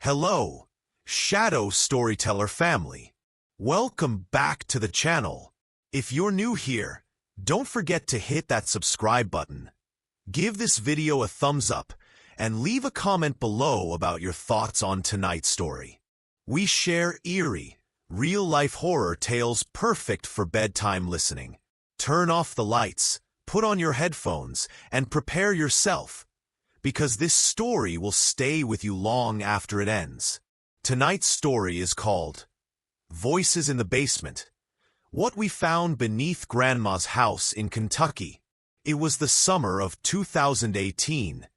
Hello, Shadow Storyteller family. Welcome back to the channel. If you're new here, don't forget to hit that subscribe button. Give this video a thumbs up and leave a comment below about your thoughts on tonight's story. We share eerie, real-life horror tales perfect for bedtime listening. Turn off the lights, put on your headphones, and prepare yourself, because this story will stay with you long after it ends. Tonight's story is called Voices in the Basement. What we found beneath Grandma's house in Kentucky. It was the summer of 2018,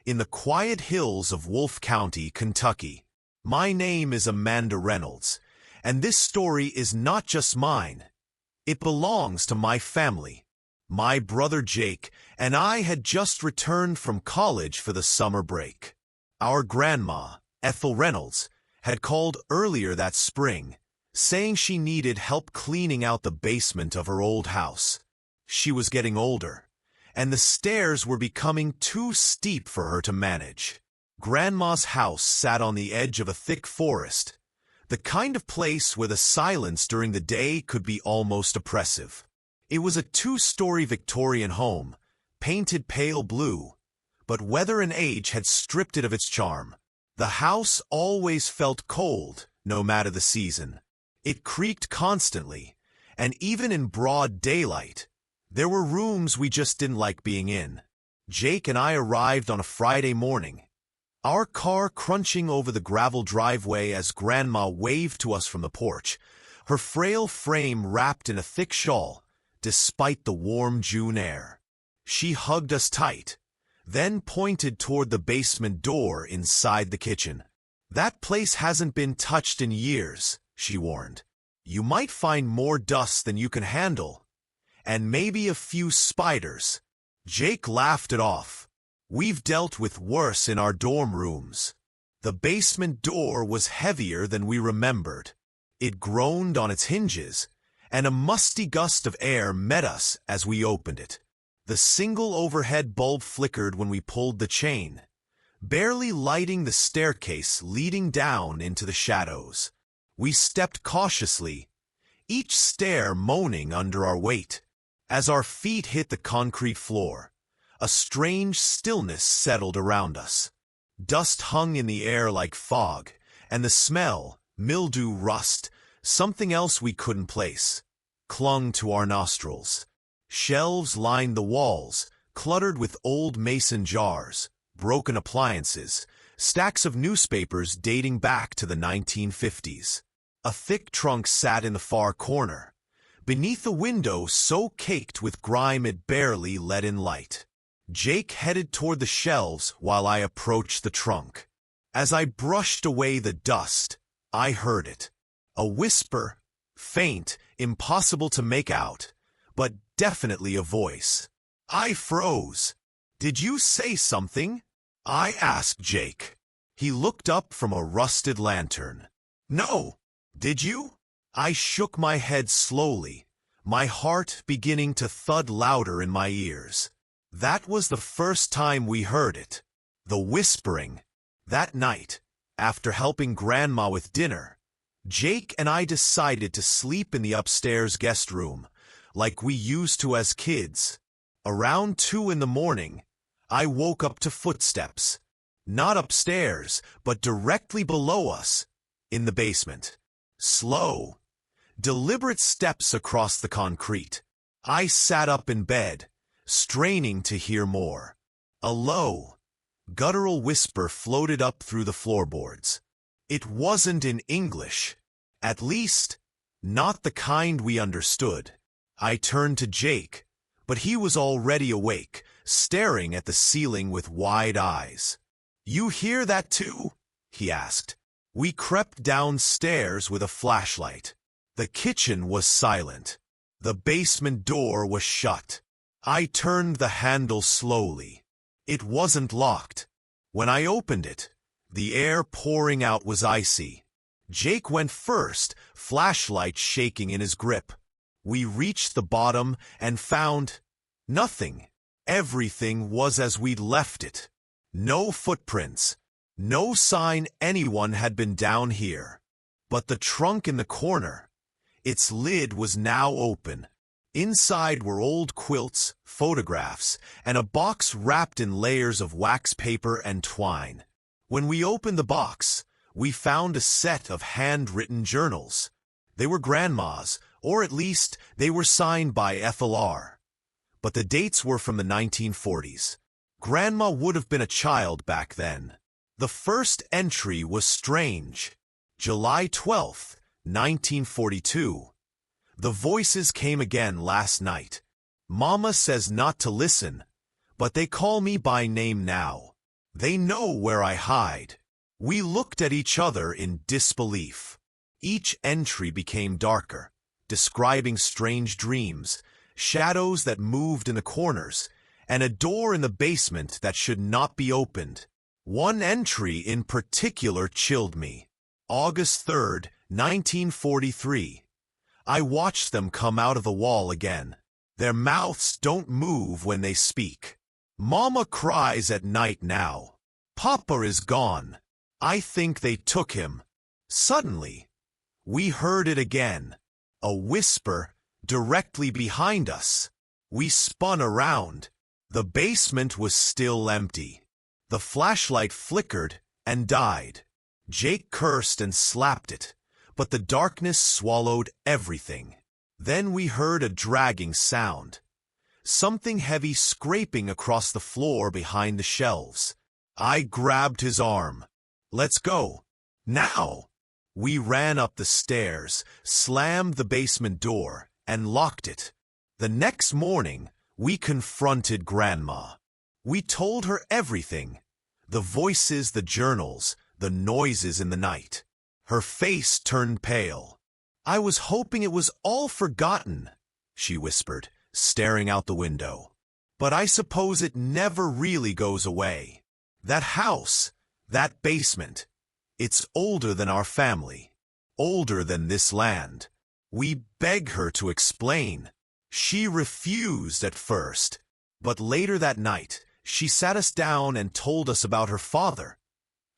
in the quiet hills of Wolfe County, Kentucky. My name is Amanda Reynolds, and this story is not just mine. It belongs to my family. My brother Jake and I had just returned from college for the summer break. Our grandma, Ethel Reynolds, had called earlier that spring, saying she needed help cleaning out the basement of her old house. She was getting older, and the stairs were becoming too steep for her to manage. Grandma's house sat on the edge of a thick forest, the kind of place where the silence during the day could be almost oppressive. It was a two-story Victorian home, painted pale blue, but weather and age had stripped it of its charm. The house always felt cold, no matter the season. It creaked constantly, and even in broad daylight, there were rooms we just didn't like being in. Jake and I arrived on a Friday morning, our car crunching over the gravel driveway as Grandma waved to us from the porch, her frail frame wrapped in a thick shawl, despite the warm June air. She hugged us tight, then pointed toward the basement door inside the kitchen. "That place hasn't been touched in years," she warned. "You might find more dust than you can handle, and maybe a few spiders." Jake laughed it off. "We've dealt with worse in our dorm rooms." The basement door was heavier than we remembered. It groaned on its hinges, and a musty gust of air met us as we opened it. The single overhead bulb flickered when we pulled the chain, barely lighting the staircase leading down into the shadows. We stepped cautiously, each stair moaning under our weight. As our feet hit the concrete floor, a strange stillness settled around us. Dust hung in the air like fog, and the smell, mildew, rust, something else we couldn't place, clung to our nostrils. Shelves lined the walls, cluttered with old mason jars, broken appliances, stacks of newspapers dating back to the 1950s. A thick trunk sat in the far corner, beneath a window so caked with grime it barely let in light. Jake headed toward the shelves while I approached the trunk. As I brushed away the dust, I heard it. A whisper, faint, impossible to make out, but definitely a voice. I froze. "Did you say something?" I asked Jake. He looked up from a rusted lantern. "No. Did you?" I shook my head slowly, my heart beginning to thud louder in my ears. That was the first time we heard it. The whispering. That night, after helping Grandma with dinner, Jake and I decided to sleep in the upstairs guest room, like we used to as kids. Around 2 in the morning, I woke up to footsteps. Not upstairs, but directly below us, in the basement. Slow, deliberate steps across the concrete. I sat up in bed, straining to hear more. A low, guttural whisper floated up through the floorboards. It wasn't in English, at least, not the kind we understood. I turned to Jake, but he was already awake, staring at the ceiling with wide eyes. "You hear that too?" he asked. We crept downstairs with a flashlight. The kitchen was silent. The basement door was shut. I turned the handle slowly. It wasn't locked. When I opened it, the air pouring out was icy. Jake went first, flashlight shaking in his grip. We reached the bottom and found nothing. Everything was as we'd left it. No footprints, No sign anyone had been down here. But the trunk in the corner, its lid was now open. Inside were old quilts, photographs, and a box wrapped in layers of wax paper and twine. When we opened the box, we found a set of handwritten journals. They were Grandma's, or at least they were signed by FLR. But the dates were from the 1940s. Grandma would have been a child back then. The first entry was strange. July 12th, 1942. The voices came again last night. Mama says not to listen, but they call me by name now. They know where I hide. We looked at each other in disbelief. Each entry became darker, describing strange dreams, shadows that moved in the corners, and a door in the basement that should not be opened. One entry in particular chilled me. August 3rd, 1943. I watched them come out of the wall again. Their mouths don't move when they speak. Mama cries at night now. Papa is gone. I think they took him. Suddenly, we heard it again. A whisper directly behind us. We spun around. The basement was still empty. The flashlight flickered and died. Jake cursed and slapped it, but the darkness swallowed everything. Then we heard a dragging sound. Something heavy scraping across the floor behind the shelves. I grabbed his arm. Let's go. Now. We ran up the stairs, slammed the basement door, and locked it. The next morning, we confronted Grandma. We told her everything. The voices, the journals, the noises in the night. Her face turned pale. I was hoping it was all forgotten, she whispered, staring out the window. But I suppose it never really goes away. That house, that basement, it's older than our family, older than this land. We begged her to explain. She refused at first, but later that night, she sat us down and told us about her father.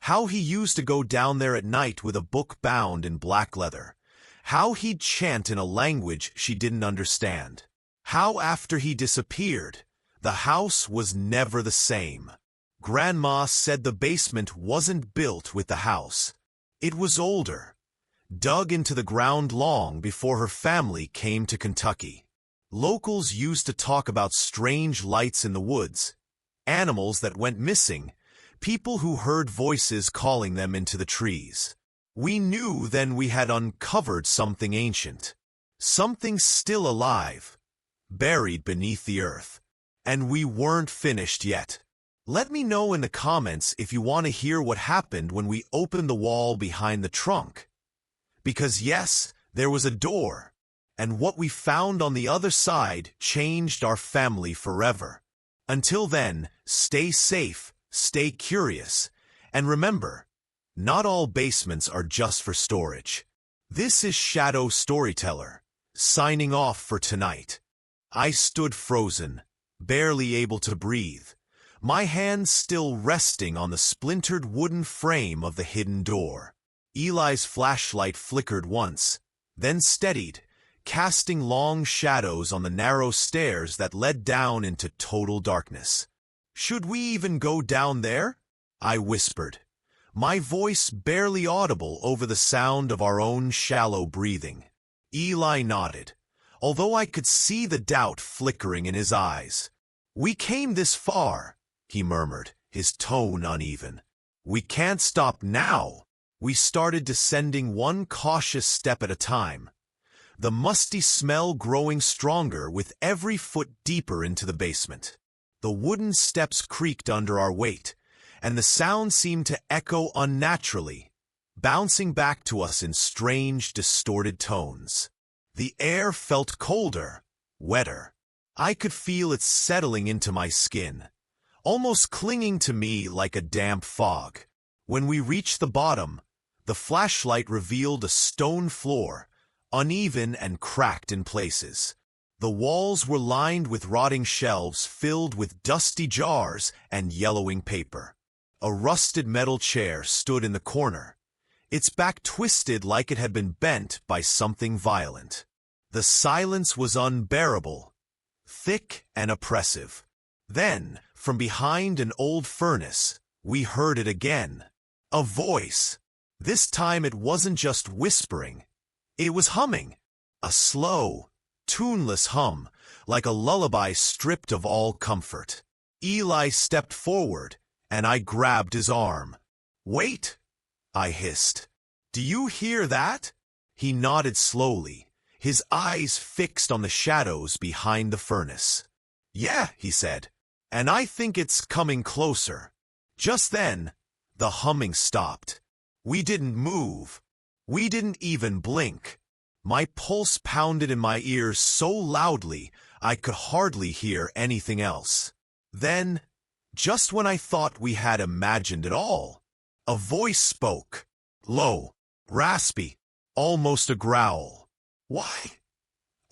How he used to go down there at night with a book bound in black leather. How he'd chant in a language she didn't understand. How after he disappeared, the house was never the same. Grandma said the basement wasn't built with the house. It was older, dug into the ground long before her family came to Kentucky. Locals used to talk about strange lights in the woods, animals that went missing, people who heard voices calling them into the trees. We knew then we had uncovered something ancient, something still alive, buried beneath the earth. And we weren't finished yet. Let me know in the comments if you want to hear what happened when we opened the wall behind the trunk. Because yes, there was a door, and what we found on the other side changed our family forever. Until then, stay safe, stay curious, and remember, not all basements are just for storage. This is Shadow Storyteller, signing off for tonight. I stood frozen, barely able to breathe, my hands still resting on the splintered wooden frame of the hidden door. Eli's flashlight flickered once, then steadied, casting long shadows on the narrow stairs that led down into total darkness. "Should we even go down there?" I whispered, my voice barely audible over the sound of our own shallow breathing. Eli nodded, although I could see the doubt flickering in his eyes. "We came this far," he murmured, his tone uneven. "We can't stop now." We started descending one cautious step at a time, the musty smell growing stronger with every foot deeper into the basement. The wooden steps creaked under our weight, and the sound seemed to echo unnaturally, bouncing back to us in strange, distorted tones. The air felt colder, wetter. I could feel it settling into my skin, almost clinging to me like a damp fog. When we reached the bottom, the flashlight revealed a stone floor, uneven and cracked in places. The walls were lined with rotting shelves filled with dusty jars and yellowing paper. A rusted metal chair stood in the corner, its back twisted like it had been bent by something violent. The silence was unbearable, thick and oppressive. Then, from behind an old furnace, we heard it again. A voice. This time it wasn't just whispering. It was humming. A slow, tuneless hum, like a lullaby stripped of all comfort. Eli stepped forward, and I grabbed his arm. "Wait," I hissed. "Do you hear that?" He nodded slowly, his eyes fixed on the shadows behind the furnace. "Yeah," he said, "and I think it's coming closer." Just then, the humming stopped. We didn't move. We didn't even blink. My pulse pounded in my ears so loudly I could hardly hear anything else. Then, just when I thought we had imagined it all, a voice spoke. Low, raspy, almost a growl. "Why?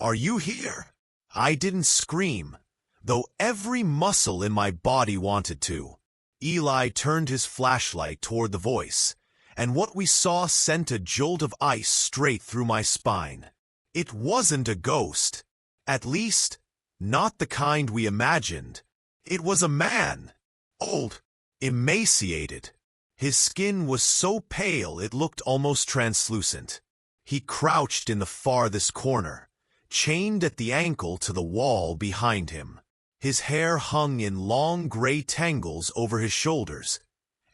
Are you here?" I didn't scream, though every muscle in my body wanted to. Eli turned his flashlight toward the voice, and what we saw sent a jolt of ice straight through my spine. It wasn't a ghost. At least, not the kind we imagined. It was a man. Old, emaciated. His skin was so pale it looked almost translucent. He crouched in the farthest corner, chained at the ankle to the wall behind him. His hair hung in long gray tangles over his shoulders,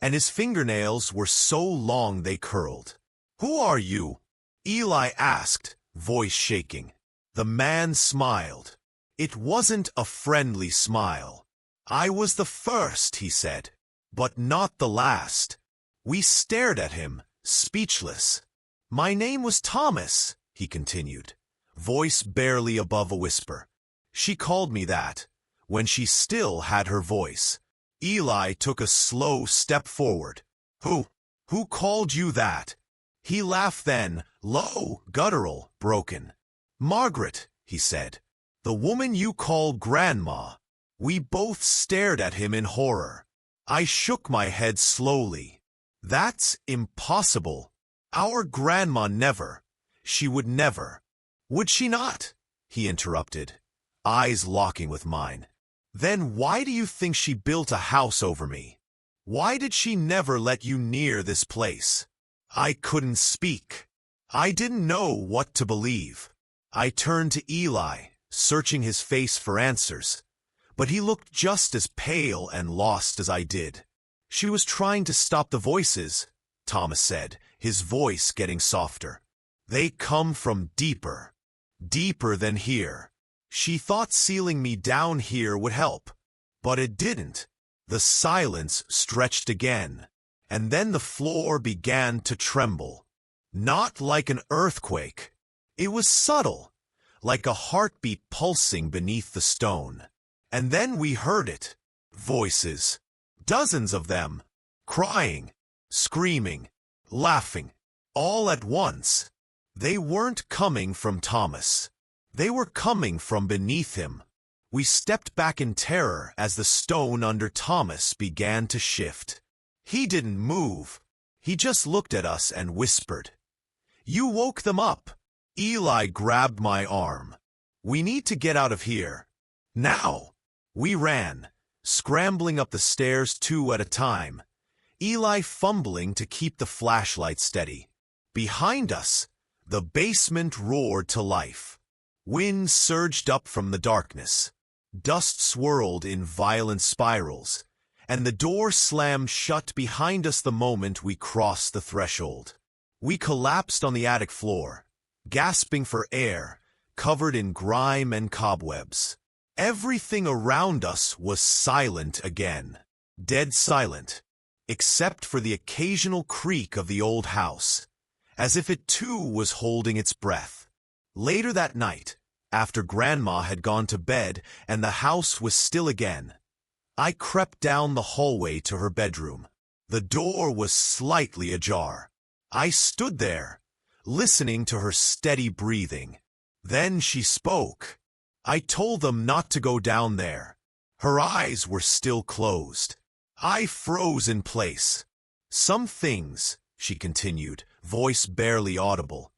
and his fingernails were so long they curled. "Who are you?" Eli asked, voice shaking. The man smiled. It wasn't a friendly smile. "I was the first," he said, "but not the last." We stared at him, speechless. "My name was Thomas," he continued, voice barely above a whisper. "She called me that, when she still had her voice." Eli took a slow step forward. Who called you that?" He laughed then, low, guttural, broken. "Margaret," he said, "the woman you call Grandma." We both stared at him in horror. I shook my head slowly. "That's impossible. Our grandma never. She would never." "Would she not?" he interrupted, eyes locking with mine. "Then why do you think she built a house over me? Why did she never let you near this place?" I couldn't speak. I didn't know what to believe. I turned to Eli, searching his face for answers, but he looked just as pale and lost as I did. "She was trying to stop the voices," Thomas said, his voice getting softer. "They come from deeper than here. She thought sealing me down here would help, but it didn't." The silence stretched again, and then the floor began to tremble. Not like an earthquake. It was subtle, like a heartbeat pulsing beneath the stone. And then we heard it. Voices. Dozens of them. Crying, screaming, laughing, all at once. They weren't coming from Thomas. They were coming from beneath him. We stepped back in terror as the stone under Thomas began to shift. He didn't move. He just looked at us and whispered. "You woke them up." Eli grabbed my arm. "We need to get out of here. Now." We ran, scrambling up the stairs 2 at a time, Eli fumbling to keep the flashlight steady. Behind us, the basement roared to life. Wind surged up from the darkness. Dust swirled in violent spirals, and the door slammed shut behind us the moment we crossed the threshold. We collapsed on the attic floor, gasping for air, covered in grime and cobwebs. Everything around us was silent again, dead silent, except for the occasional creak of the old house, as if it too was holding its breath. Later that night, after Grandma had gone to bed and the house was still again, I crept down the hallway to her bedroom. The door was slightly ajar. I stood there, listening to her steady breathing. Then she spoke. I told them not to go down there. Her eyes were still closed. I froze in place. Some things, she continued, voice barely audible,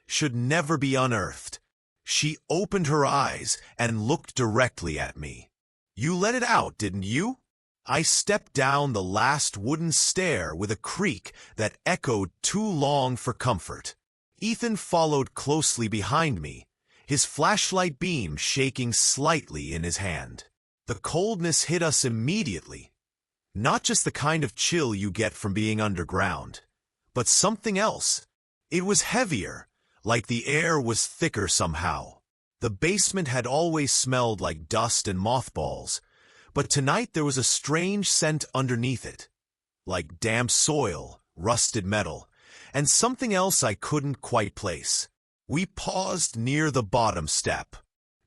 should never be unearthed. She opened her eyes and looked directly at me. You let it out, didn't you? I stepped down the last wooden stair with a creak that echoed too long for comfort. Ethan followed closely behind me, his flashlight beam shaking slightly in his hand. The coldness hit us immediately. Not just the kind of chill you get from being underground, but something else. It was heavier, like the air was thicker somehow. The basement had always smelled like dust and mothballs, but tonight there was a strange scent underneath it, like damp soil, rusted metal, and something else I couldn't quite place. We paused near the bottom step.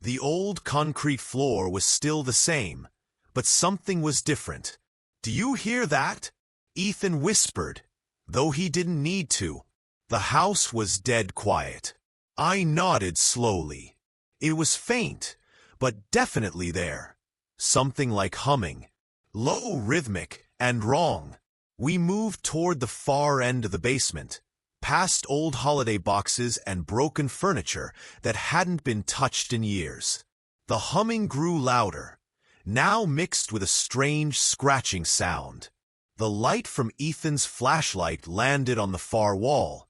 The old concrete floor was still the same, but something was different. Do you hear that? Ethan whispered, though he didn't need to. The house was dead quiet. I nodded slowly. It was faint, but definitely there. Something like humming. Low, rhythmic, and wrong. We moved toward the far end of the basement, past old holiday boxes and broken furniture that hadn't been touched in years. The humming grew louder, now mixed with a strange scratching sound. The light from Ethan's flashlight landed on the far wall,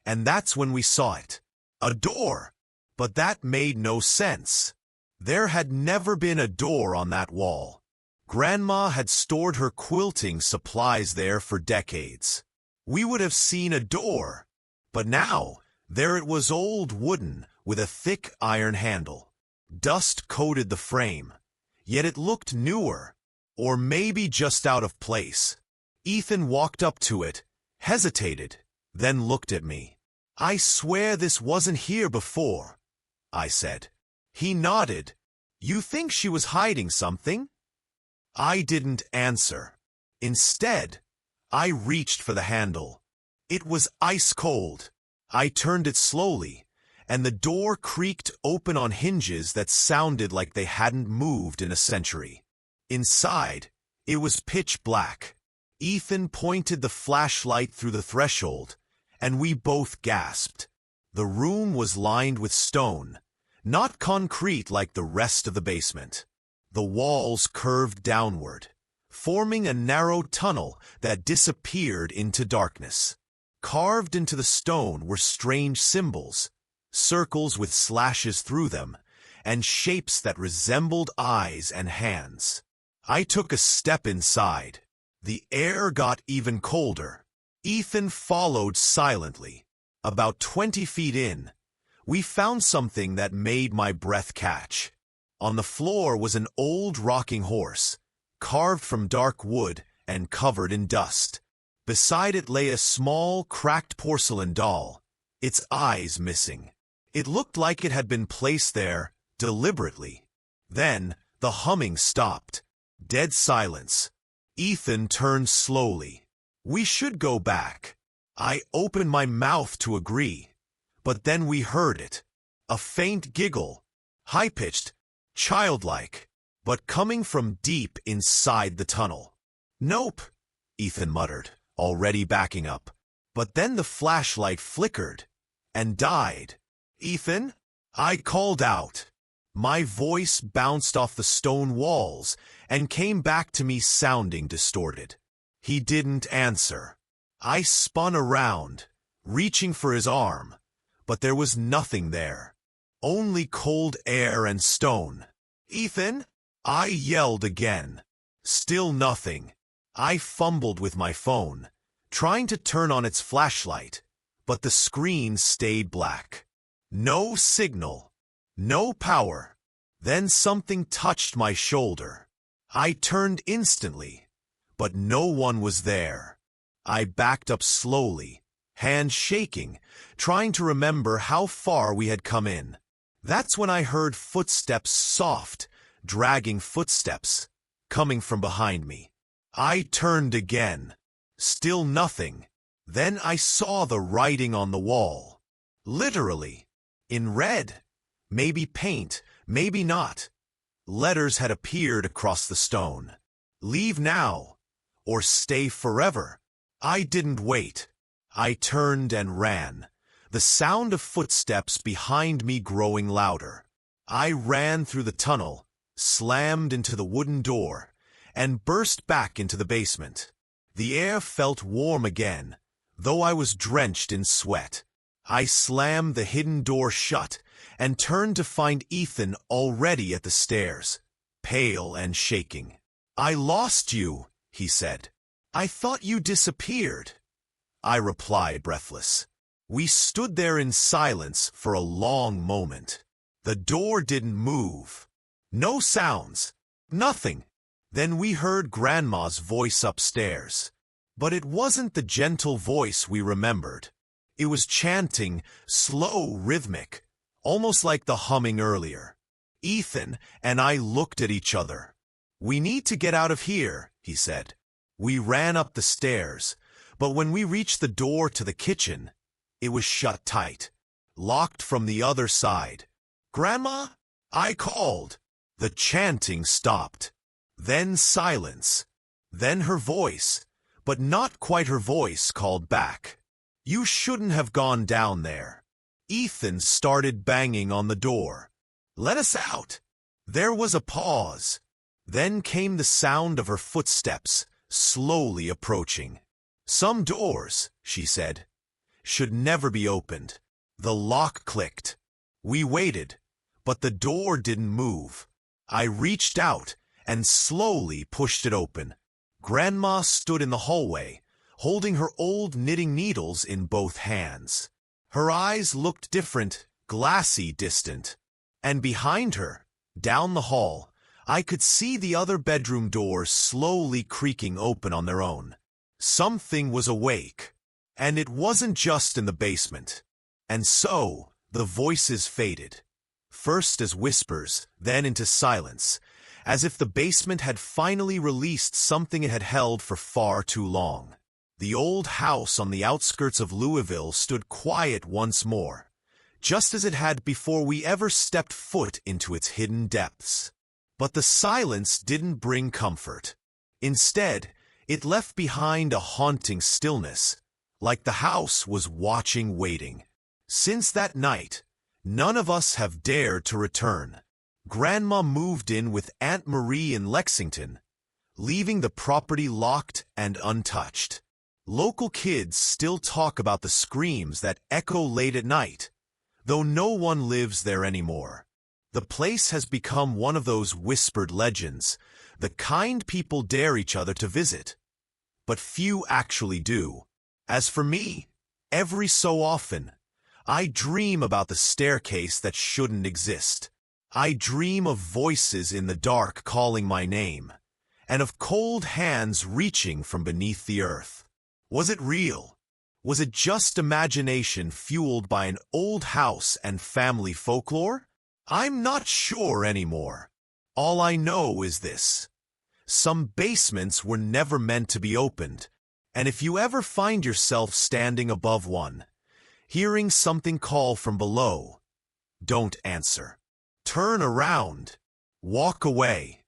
and that's when we saw it. A door! But that made no sense. There had never been a door on that wall. Grandma had stored her quilting supplies there for decades. We would have seen a door, but now, there it was, old wooden, with a thick iron handle. Dust coated the frame, yet it looked newer, or maybe just out of place. Ethan walked up to it, hesitated, then looked at me. I swear this wasn't here before, I said. He nodded. You think she was hiding something? I didn't answer. Instead, I reached for the handle. It was ice cold. I turned it slowly, and the door creaked open on hinges that sounded like they hadn't moved in a century. Inside, it was pitch black. Ethan pointed the flashlight through the threshold, and we both gasped. The room was lined with stone, not concrete like the rest of the basement. The walls curved downward, forming a narrow tunnel that disappeared into darkness. Carved into the stone were strange symbols, circles with slashes through them, and shapes that resembled eyes and hands. I took a step inside. The air got even colder. Ethan followed silently. About 20 feet in, we found something that made my breath catch. On the floor was an old rocking horse, carved from dark wood and covered in dust. Beside it lay a small, cracked porcelain doll, its eyes missing. It looked like it had been placed there deliberately. Then, the humming stopped. Dead silence. Ethan turned slowly. We should go back. I opened my mouth to agree, but then we heard it. A faint giggle, high-pitched, childlike, but coming from deep inside the tunnel. Nope, Ethan muttered, already backing up. But then the flashlight flickered and died. Ethan? I called out. My voice bounced off the stone walls and came back to me sounding distorted. He didn't answer. I spun around, reaching for his arm, but there was nothing there. Only cold air and stone. Ethan? I yelled again. Still nothing. I fumbled with my phone, trying to turn on its flashlight, but the screen stayed black. No signal. No power. Then something touched my shoulder. I turned instantly, but no one was there. I backed up slowly, hands shaking, trying to remember how far we had come in. That's when I heard footsteps, soft, dragging footsteps, coming from behind me. I turned again. Still nothing. Then I saw the writing on the wall. Literally. In red. Maybe paint, maybe not. Letters had appeared across the stone. Leave now. or stay forever. I didn't wait. I turned and ran, the sound of footsteps behind me growing louder. I ran through the tunnel, slammed into the wooden door, and burst back into the basement. The air felt warm again, though I was drenched in sweat. I slammed the hidden door shut and turned to find Ethan already at the stairs, pale and shaking. "I lost you," he said. "I thought you disappeared," I replied, breathless. We stood there in silence for a long moment. The door didn't move. No sounds. Nothing. Then we heard Grandma's voice upstairs. But it wasn't the gentle voice we remembered. It was chanting, slow, rhythmic, almost like the humming earlier. Ethan and I looked at each other. "We need to get out of here," he said. We ran up the stairs, but when we reached the door to the kitchen, it was shut tight, locked from the other side. "Grandma?" I called. The chanting stopped. Then silence. Then her voice, but not quite her voice, called back. "You shouldn't have gone down there." Ethan started banging on the door. "Let us out." There was a pause. Then came the sound of her footsteps, slowly approaching. "Some doors," she said, "should never be opened." The lock clicked. We waited, but the door didn't move. I reached out and slowly pushed it open. Grandma stood in the hallway, holding her old knitting needles in both hands. Her eyes looked different, glassy, distant. And behind her, down the hall, I could see the other bedroom doors slowly creaking open on their own. Something was awake, and it wasn't just in the basement. And so, the voices faded, first as whispers, then into silence, as if the basement had finally released something it had held for far too long. The old house on the outskirts of Louisville stood quiet once more, just as it had before we ever stepped foot into its hidden depths. But the silence didn't bring comfort. Instead, it left behind a haunting stillness, like the house was watching, waiting. Since that night, none of us have dared to return. Grandma moved in with Aunt Marie in Lexington, leaving the property locked and untouched. Local kids still talk about the screams that echo late at night, though no one lives there anymore. The place has become one of those whispered legends, the kind people dare each other to visit, but few actually do. As for me, every so often, I dream about the staircase that shouldn't exist. I dream of voices in the dark calling my name, and of cold hands reaching from beneath the earth. Was it real? Was it just imagination fueled by an old house and family folklore? I'm not sure anymore. All I know is this: some basements were never meant to be opened, and if you ever find yourself standing above one, hearing something call from below, don't answer. Turn around. Walk away.